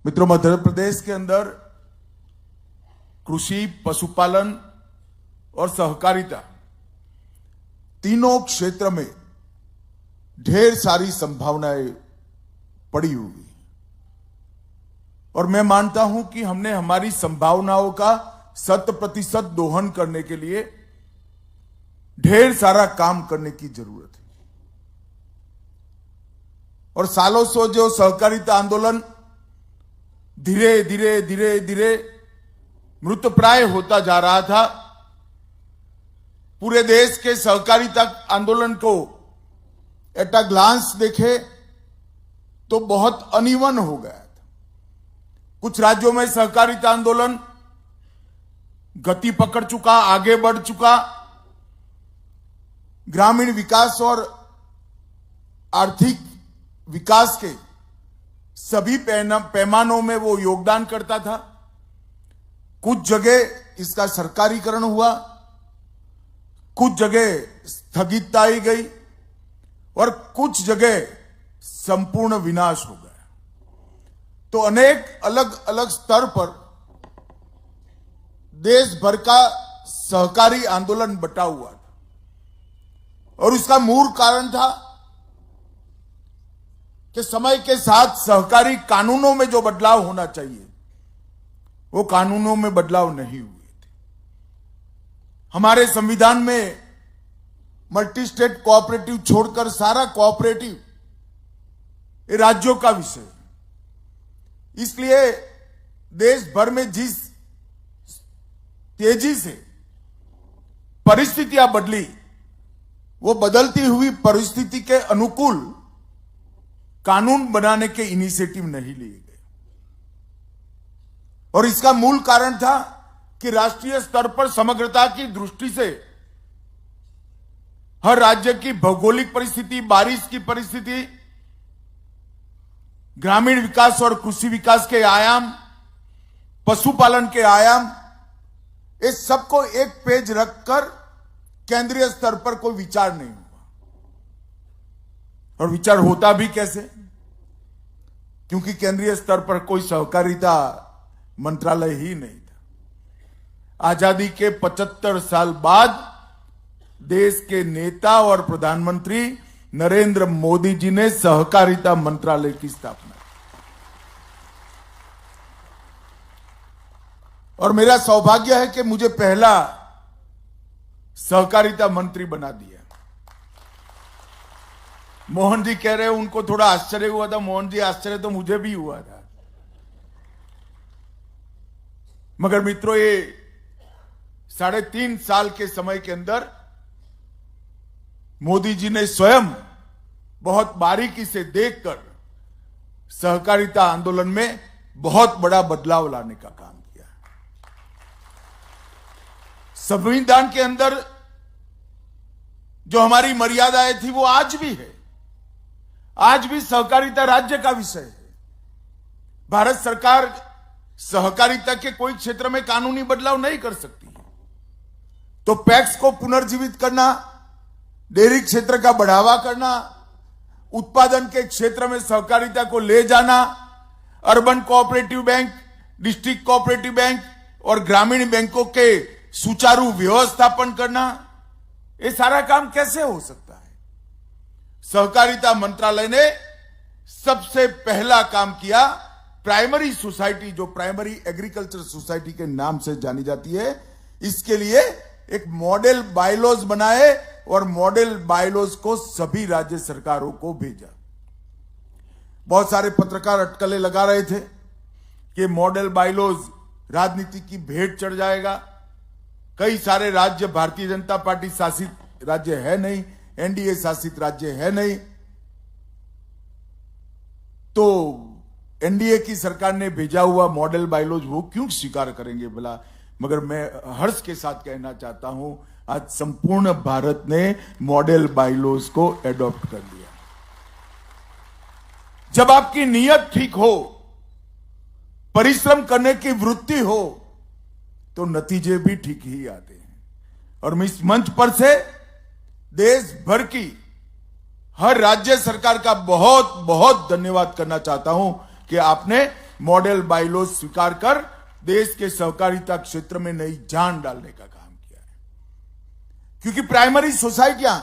मित्रों, मध्य प्रदेश के अंदर कृषि, पशुपालन और सहकारिता तीनों क्षेत्र में ढेर सारी संभावनाएं पड़ी हुई और मैं मानता हूं कि हमने हमारी संभावनाओं का 100% दोहन करने के लिए ढेर सारा काम करने की जरूरत है। और सालों से जो सहकारिता आंदोलन धीरे धीरे मृतप्राय होता जा रहा था, पूरे देश के सहकारिता आंदोलन को एट अ ग्लांस देखे तो बहुत अनइवन हो गया था। कुछ राज्यों में सहकारिता आंदोलन गति पकड़ चुका, आगे बढ़ चुका, ग्रामीण विकास और आर्थिक विकास के सभी पैमानों में वो योगदान करता था। कुछ जगह इसका सरकारीकरण हुआ, कुछ जगह स्थगितता आई गई और कुछ जगह संपूर्ण विनाश हो गया। तो अनेक अलग अलग स्तर पर देश भर का सहकारी आंदोलन बटा हुआ था और उसका मूल कारण था कि समय के साथ सहकारी कानूनों में जो बदलाव होना चाहिए वो कानूनों में बदलाव नहीं हुए थे। हमारे संविधान में मल्टी स्टेट कोऑपरेटिव छोड़कर सारा कोऑपरेटिव ये राज्यों का विषय है। इसलिए देश भर में जिस तेजी से परिस्थितियां बदली, वो बदलती हुई परिस्थिति के अनुकूल कानून बनाने के इनिशिएटिव नहीं लिए गए और इसका मूल कारण था कि राष्ट्रीय स्तर पर समग्रता की दृष्टि से हर राज्य की भौगोलिक परिस्थिति, बारिश की परिस्थिति, ग्रामीण विकास और कृषि विकास के आयाम, पशुपालन के आयाम, इस सबको एक पेज रखकर केंद्रीय स्तर पर कोई विचार नहीं हुआ। और विचार होता भी कैसे? क्योंकि केंद्रीय स्तर पर कोई सहकारिता मंत्रालय ही नहीं था। आजादी के 75 साल बाद देश के नेता और प्रधानमंत्री नरेंद्र मोदी जी ने सहकारिता मंत्रालय की स्थापना की और मेरा सौभाग्य है कि मुझे पहला सहकारिता मंत्री बना दिया। मोहन जी कह रहे हैं उनको थोड़ा आश्चर्य हुआ था। मोहन जी, आश्चर्य तो मुझे भी हुआ था, मगर मित्रों, ये 3.5 साल के समय के अंदर मोदी जी ने स्वयं बहुत बारीकी से देखकर सहकारिता आंदोलन में बहुत बड़ा बदलाव लाने का काम किया। संविधान के अंदर जो हमारी मर्यादाएं थी वो आज भी है। आज भी सहकारिता राज्य का विषय है। भारत सरकार सहकारिता के कोई क्षेत्र में कानूनी बदलाव नहीं कर सकती है। तो पैक्स को पुनर्जीवित करना, डेयरी क्षेत्र का बढ़ावा करना, उत्पादन के क्षेत्र में सहकारिता को ले जाना, urban cooperative bank, district cooperative bank और ग्रामीण बैंकों के सुचारू व्यवस्थापन करना, ये सारा काम कैसे हो सकता है? सहकारिता मंत्रालय ने सबसे पहला काम किया, प्राइमरी सोसाइटी, जो प्राइमरी एग्रीकल्चर सोसाइटी के नाम से जानी जाती है, इसके लिए एक मॉडल बायलॉज बनाए और मॉडल बायलॉज को सभी राज्य सरकारों को भेजा। बहुत सारे पत्रकार अटकलें लगा रहे थे कि मॉडल बायलॉज राजनीति की भेंट चढ़ जाएगा। कई सारे राज्य भारतीय जनता पार्टी शासित राज्य है नहीं, एनडीए शासित राज्य है नहीं, तो एनडीए की सरकार ने भेजा हुआ मॉडल बायलॉज वो क्यों स्वीकार करेंगे भला? मगर मैं हर्ष के साथ कहना चाहता हूं, आज संपूर्ण भारत ने मॉडल बायलॉज को एडॉप्ट कर लिया। जब आपकी नीयत ठीक हो, परिश्रम करने की वृत्ति हो, तो नतीजे भी ठीक ही आते हैं। और मैं इस मंच पर से देश भर की हर राज्य सरकार का बहुत बहुत धन्यवाद करना चाहता हूं कि आपने मॉडल बायलॉज स्वीकार कर देश के सहकारिता क्षेत्र में नई जान डालने का काम किया है। क्योंकि प्राइमरी सोसाइटियां,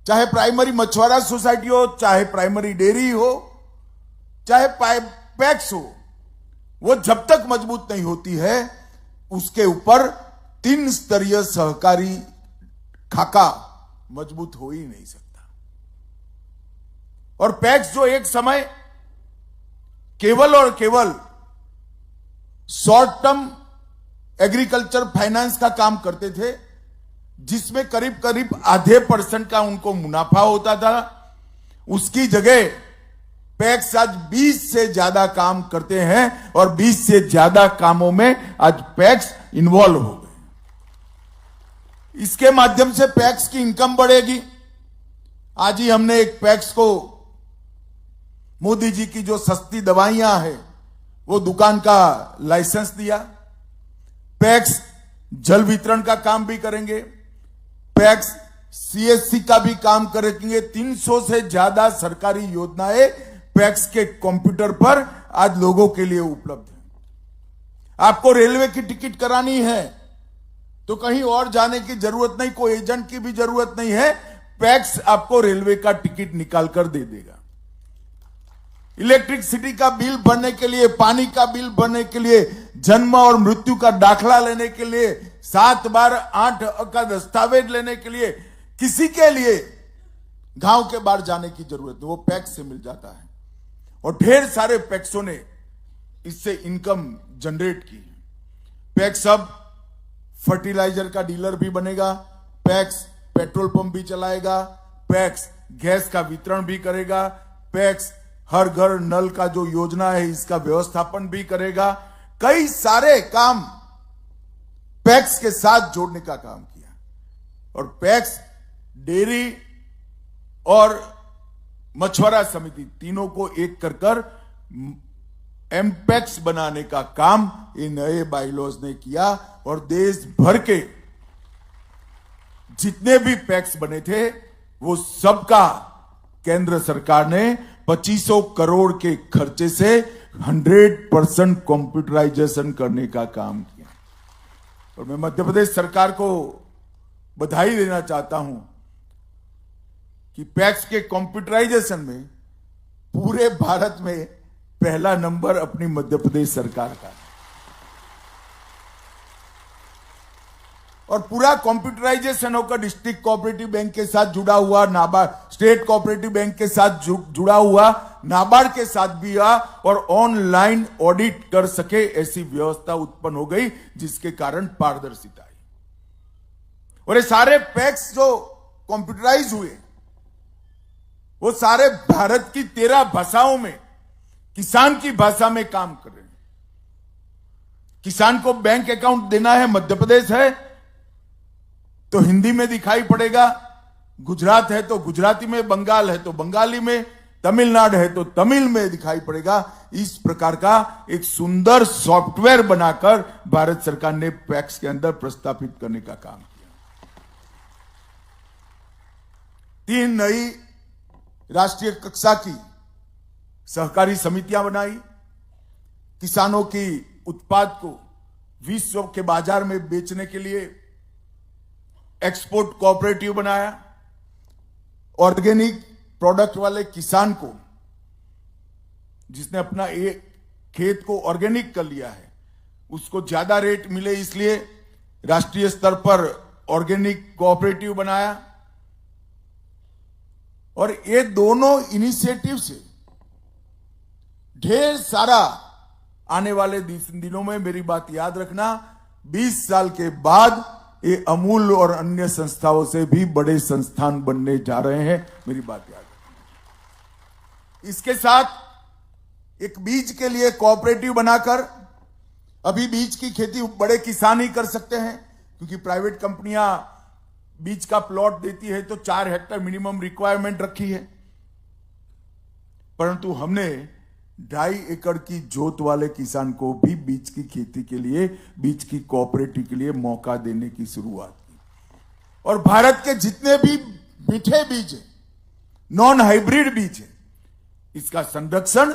चाहे प्राइमरी मछुआरा सोसाइटी हो, चाहे प्राइमरी डेयरी हो, चाहे पैक्स हो, वो जब तक मजबूत नहीं होती है उसके ऊपर 3 स्तरीय सहकारी खाका मजबूत हो ही नहीं सकता। और पैक्स जो एक समय केवल और केवल शॉर्ट टर्म एग्रीकल्चर फाइनेंस का काम करते थे, जिसमें करीब करीब आधे % का उनको मुनाफा होता था, उसकी जगह पैक्स आज 20 से ज्यादा काम करते हैं और 20 से ज्यादा कामों में आज पैक्स इन्वॉल्व हो गए। इसके माध्यम से पैक्स की इनकम बढ़ेगी। आज ही हमने एक पैक्स को मोदी जी की जो सस्ती दवाइयां हैं वो दुकान का लाइसेंस दिया। पैक्स जल वितरण का काम भी करेंगे, पैक्स सीएससी का भी काम करेंगे। 300 से ज्यादा सरकारी योजनाएं पैक्स के कंप्यूटर पर आज लोगों के लिए उपलब्ध है। आपको रेलवे की टिकट करानी है तो कहीं और जाने की जरूरत नहीं, कोई एजेंट की भी जरूरत नहीं है, पैक्स आपको रेलवे का टिकट निकाल कर दे देगा। इलेक्ट्रिसिटी का बिल भरने के लिए, पानी का बिल भरने के लिए, जन्म और मृत्यु का दाखला लेने के लिए, 7 बार 8 का दस्तावेज लेने के लिए, किसी के लिए गांव के बाहर जाने की जरूरत नहीं, वो पैक्स से मिल जाता है। और ढेर सारे पैक्सों ने इससे इनकम जनरेट की। पैक्स अब फर्टिलाइजर का डीलर भी बनेगा, पैक्स पेट्रोल पंप भी चलाएगा, पैक्स गैस का वितरण भी करेगा, पैक्स हर घर नल का जो योजना है इसका व्यवस्थापन भी करेगा। कई सारे काम पैक्स के साथ जोड़ने का काम किया। और पैक्स डेयरी और मछुआरा समिति तीनों को एक कर एमपैक्स बनाने का काम ये नए बायलॉज ने किया। और देश भर के जितने भी पैक्स बने थे वो सबका केंद्र सरकार ने 2500 करोड़ के खर्चे से 100% कंप्यूटराइजेशन करने का काम किया। और मैं मध्य प्रदेश सरकार को बधाई देना चाहता हूं कि पैक्स के कंप्यूटराइजेशन में पूरे भारत में पहला नंबर अपनी मध्य प्रदेश सरकार का। और पूरा कंप्यूटराइजेशन होकर डिस्ट्रिक्ट कोऑपरेटिव बैंक के साथ जुड़ा हुआ, नाबार्ड स्टेट कोऑपरेटिव बैंक के साथ जुड़ा हुआ, नाबार्ड के साथ भी हुआ और ऑनलाइन ऑडिट कर सके ऐसी व्यवस्था उत्पन्न हो गई, जिसके कारण पारदर्शिता आई। और ये सारे पैक्स जो कंप्यूटराइज हुए वो सारे भारत की 13 भाषाओं में किसान की भाषा में काम कर रहे हैं। किसान को बैंक अकाउंट देना है, मध्य प्रदेश है तो हिंदी में दिखाई पड़ेगा, गुजरात है तो गुजराती में, बंगाल है तो बंगाली में, तमिलनाडु है तो तमिल में दिखाई पड़ेगा। इस प्रकार का एक सुंदर सॉफ्टवेयर बनाकर भारत सरकार ने पैक्स के अंदर प्रस्थापित करने का काम किया। 3 नई राष्ट्रीय कक्षा की सहकारी समितियां बनाई, किसानों की उत्पाद को विश्व के बाजार में बेचने के लिए एक्सपोर्ट कोऑपरेटिव बनाया, ऑर्गेनिक प्रोडक्ट वाले किसान को, जिसने अपना एक खेत को ऑर्गेनिक कर लिया है, उसको ज्यादा रेट मिले इसलिए राष्ट्रीय स्तर पर ऑर्गेनिक कोऑपरेटिव बनाया। और ये दोनों इनिशिएटिव से ढेर सारा आने वाले दिनों में, मेरी बात याद रखना, 20 साल के बाद ये अमूल और अन्य संस्थाओं से भी बड़े संस्थान बनने जा रहे हैं, मेरी बात याद रखना। इसके साथ एक बीज के लिए कोऑपरेटिव बनाकर, अभी बीज की खेती बड़े किसान ही कर सकते हैं क्योंकि प्राइवेट कंपनियां बीज का प्लॉट देती है तो 4 हेक्टेयर मिनिमम रिक्वायरमेंट रखी है, परंतु हमने 2.5 एकड़ की जोत वाले किसान को भी बीज की खेती के लिए, बीज की कोऑपरेटिव के लिए मौका देने की शुरुआत की। और भारत के जितने भी मीठे बीज हैं, नॉन हाइब्रिड बीज हैं, इसका संरक्षण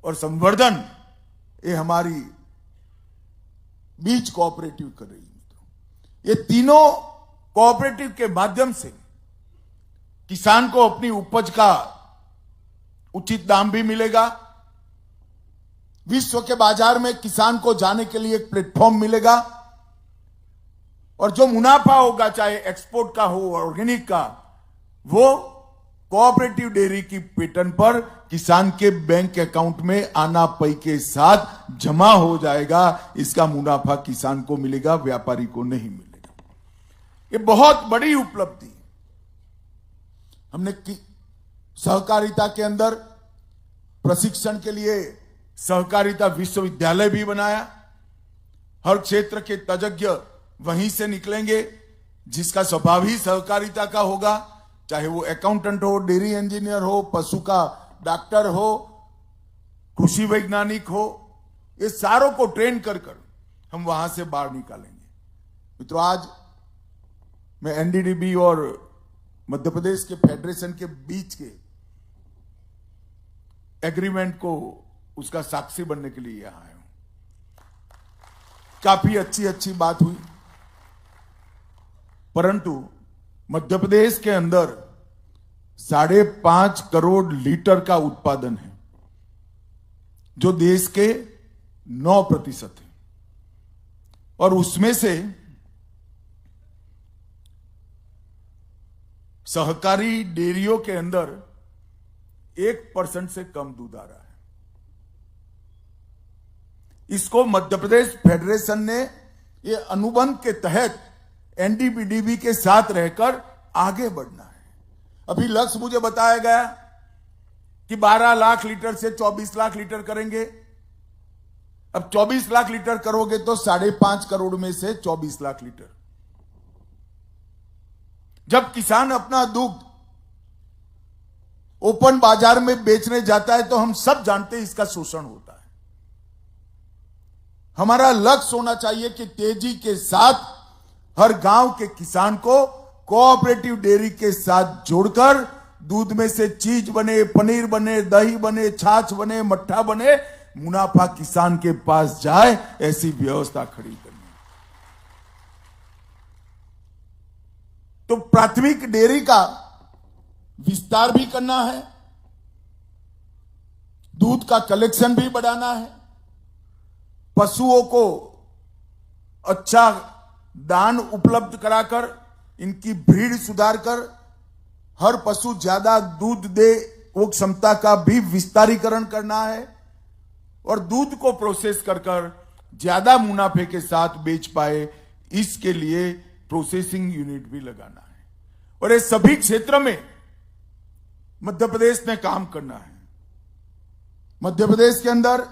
और संवर्धन ये हमारी बीज कोऑपरेटिव कर रही है। मित्रों, ये तीनों कोऑपरेटिव के माध्यम से किसान को अपनी उपज का उचित दाम भी मिलेगा, विश्व के बाजार में किसान को जाने के लिए एक प्लेटफॉर्म मिलेगा, और जो मुनाफा होगा, चाहे एक्सपोर्ट का हो, ऑर्गेनिक का, वो कोऑपरेटिव डेयरी की पैटर्न पर किसान के बैंक अकाउंट में आना पई के साथ जमा हो जाएगा। इसका मुनाफा किसान को मिलेगा, व्यापारी को नहीं मिलेगा। ये बहुत बड़ी उपलब्धि है। हमने सहकारिता के अंदर प्रशिक्षण के लिए सहकारिता विश्वविद्यालय भी बनाया। हर क्षेत्र के तज्ञ वहीं से निकलेंगे, जिसका स्वभाव ही सहकारिता का होगा, चाहे वो अकाउंटेंट हो, डेयरी इंजीनियर हो, पशु का डॉक्टर हो, कृषि वैज्ञानिक हो, ये सारों को ट्रेन कर हम वहां से बाहर निकालेंगे। मित्रों, आज मैं एनडीडीबी और मध्य प्रदेश के फेडरेशन के बीच के एग्रीमेंट को, उसका साक्षी बनने के लिए यहां आया हूं। काफी अच्छी बात हुई, परंतु मध्य प्रदेश के अंदर 5.5 करोड़ लीटर का उत्पादन है, जो देश के 9% है, और उसमें से सहकारी डेयरियों के अंदर 1% से कम दूध आ रहा है। इसको मध्य प्रदेश फेडरेशन ने ये अनुबंध के तहत एनडीडीबी के साथ रहकर आगे बढ़ना है। अभी लक्ष्य मुझे बताया गया कि 12 लाख लीटर से 24 लाख लीटर करेंगे। अब 24 लाख लीटर करोगे तो 5.5 करोड़ में से 24 लाख लीटर। जब किसान अपना दूध ओपन बाजार में बेचने जाता है तो हम सब जानते हैं इसका शोषण होता है। हमारा लक्ष्य होना चाहिए कि तेजी के साथ हर गांव के किसान को कोऑपरेटिव डेयरी के साथ जोड़कर दूध में से चीज बने, पनीर बने, दही बने, छाछ बने, मट्ठा बने, मुनाफा किसान के पास जाए, ऐसी व्यवस्था खड़ी करनी। तो प्राथमिक डेयरी का विस्तार भी करना है, दूध का कलेक्शन भी बढ़ाना है, पशुओं को अच्छा दान उपलब्ध कराकर इनकी भीड़ सुधार कर हर पशु ज्यादा दूध दे, वो क्षमता का भी विस्तारीकरण करना है, और दूध को प्रोसेस कर ज्यादा मुनाफे के साथ बेच पाए, इसके लिए प्रोसेसिंग यूनिट भी लगाना है। और ये सभी क्षेत्र में मध्य प्रदेश ने काम करना है। मध्य प्रदेश के अंदर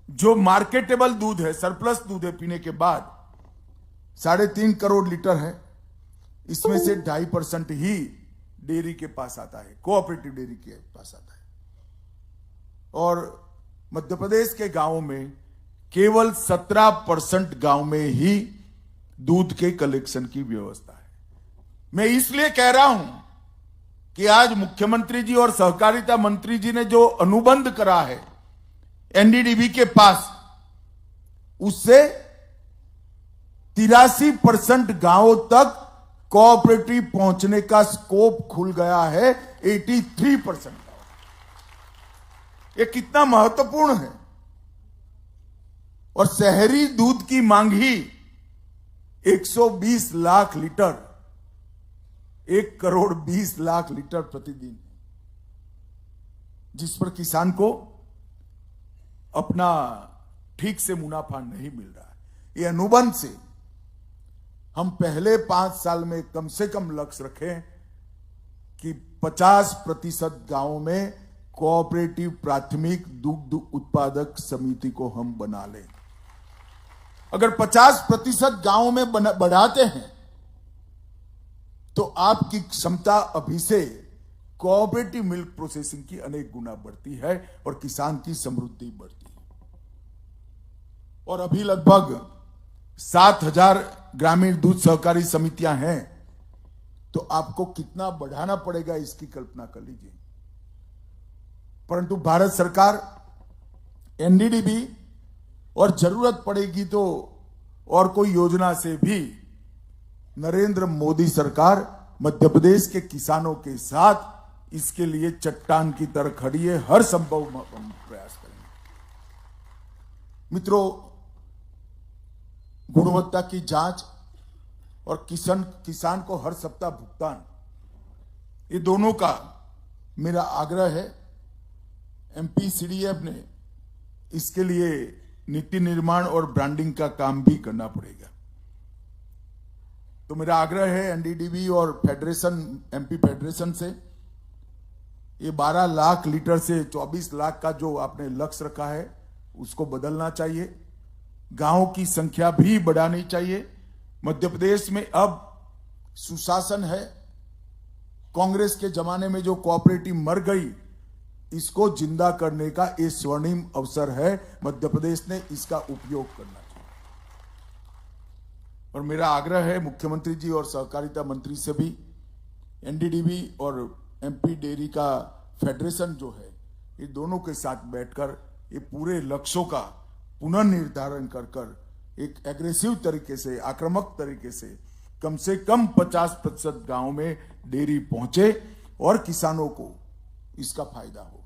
जो मार्केटेबल दूध है, सरप्लस दूध है पीने के बाद 3.5 करोड़ लीटर है, इसमें से 2.5% ही डेयरी के पास आता है, कोऑपरेटिव डेयरी के पास आता है। और मध्य प्रदेश के गांवों में केवल 17% गांव में ही दूध के कलेक्शन की व्यवस्था है। मैं इसलिए कह रहा हूं कि आज मुख्यमंत्री जी और सहकारिता मंत्री जी ने जो अनुबंध करा है एनडीडीबी के पास, उससे 83% गांवों तक कोऑपरेटिव पहुंचने का स्कोप खुल गया है। 83% ये कितना महत्वपूर्ण है। और शहरी दूध की मांग ही 120 लाख लीटर, 1 करोड़ 20 लाख लीटर प्रतिदिन, जिस पर किसान को अपना ठीक से मुनाफा नहीं मिल रहा है। ये अनुबंध से हम पहले 5 साल में कम से कम लक्ष्य रखें कि 50% गांवों में कोऑपरेटिव प्राथमिक दुग्ध उत्पादक समिति को हम बना लें। अगर 50% गांवों में बढ़ाते हैं तो आपकी क्षमता अभी से कोऑपरेटिव मिल्क प्रोसेसिंग की अनेक गुना बढ़ती है और किसान की समृद्धि बढ़ती है। और अभी लगभग 7,000 ग्रामीण दूध सहकारी समितियां हैं, तो आपको कितना बढ़ाना पड़ेगा इसकी कल्पना कर लीजिए। परंतु भारत सरकार एनडीडीबी और जरूरत पड़ेगी तो और कोई योजना से भी नरेंद्र मोदी सरकार मध्य प्रदेश के किसानों के साथ इसके लिए चट्टान की तरह खड़ी है। हर संभव प्रयास करेंगे। मित्रों, गुणवत्ता की जांच और किसान को हर सप्ताह भुगतान, ये दोनों का मेरा आग्रह है। एमपीसीडीएफ ने इसके लिए नीति निर्माण और ब्रांडिंग का काम भी करना पड़ेगा। तो मेरा आग्रह है एनडीडीबी और फेडरेशन, एमपी फेडरेशन से, ये 12 लाख लीटर से 24 लाख का जो आपने लक्ष्य रखा है उसको बदलना चाहिए। गांवों की संख्या भी बढ़ानी चाहिए। मध्य प्रदेश में अब सुशासन है। कांग्रेस के जमाने में जो कोऑपरेटिव मर गई, इसको जिंदा करने का ये स्वर्णिम अवसर है। मध्य प्रदेश ने इसका उपयोग करना चाहिए। और मेरा आग्रह है मुख्यमंत्री जी और सहकारिता मंत्री से भी, एनडीडीबी और एमपी डेयरी का फेडरेशन जो है, ये दोनों के साथ बैठकर ये पूरे लक्ष्यों का पुनर्निर्धारण कर एक एग्रेसिव तरीके से, आक्रामक तरीके से कम 50% गांव में डेयरी पहुंचे और किसानों को इसका फायदा हो।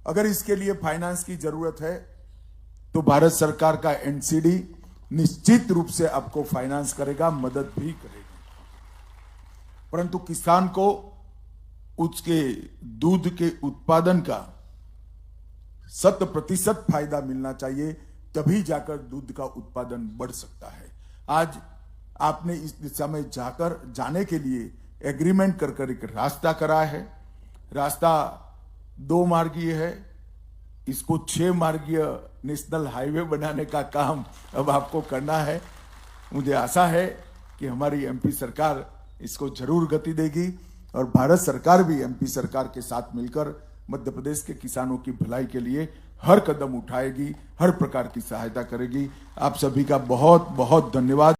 अगर इसके लिए फाइनेंस की जरूरत है तो भारत सरकार का एनसीडी निश्चित रूप से आपको फाइनेंस करेगा, मदद भी करेगा। परंतु किसान को उसके दूध के उत्पादन का 100% फायदा मिलना चाहिए, तभी जाकर दूध का उत्पादन बढ़ सकता है। आज आपने इस दिशा में जाने के लिए एग्रीमेंट कर एक रास्ता करा है। रास्ता 2 मार्गीय है, इसको 6 मार्गीय नेशनल हाईवे बनाने का काम अब आपको करना है। मुझे आशा है कि हमारी एमपी सरकार इसको जरूर गति देगी और भारत सरकार भी एमपी सरकार के साथ मिलकर मध्य प्रदेश के किसानों की भलाई के लिए हर कदम उठाएगी, हर प्रकार की सहायता करेगी। आप सभी का बहुत बहुत धन्यवाद।